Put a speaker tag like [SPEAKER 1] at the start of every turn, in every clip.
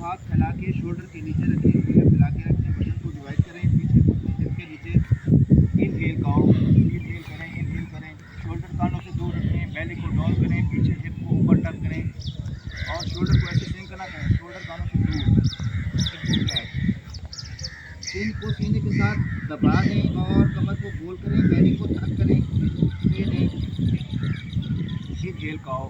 [SPEAKER 1] हाथ फैला के शोल्डर के नीचे रखें, फिंगर फैला के रखें, बदन को डिवाइड करें, पीछे हिप के नीचे इनहेल काओ, इनहेल करें, शोल्डर कानों से दूर रखें, बेली को डाउन करें, पीछे हिप को ऊपर टर्न करें और शोल्डर को ऐसे सिंक ना करें, शोल्डर कानों से दूर। चिन को सीने के साथ दबा दें और कमर को गोल करें, बेली को टर्न करें, इनहेल काओ,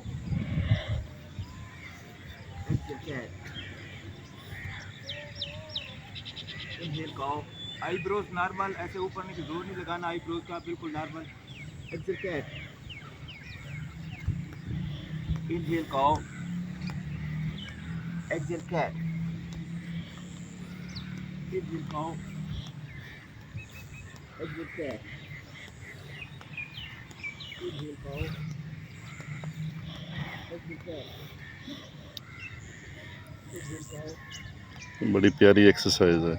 [SPEAKER 1] इनहेल काओ। आईब्रोज नॉर्मल, ऐसे ऊपर नहीं जोर नहीं लगाना, आईब्रोज का बिल्कुल नॉर्मल। एक्सेल कैट, इनहेल काओ, एक्सेल कैट, इनहेल काओ, एक्सेल कैट, इनहेल काओ, एक्सेल कैट, इनहेल काओ।
[SPEAKER 2] बड़ी प्यारी एक्सरसाइज है।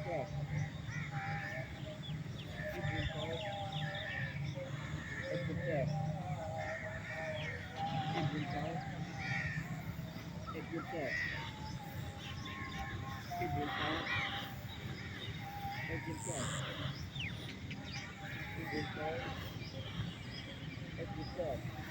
[SPEAKER 1] Exercise.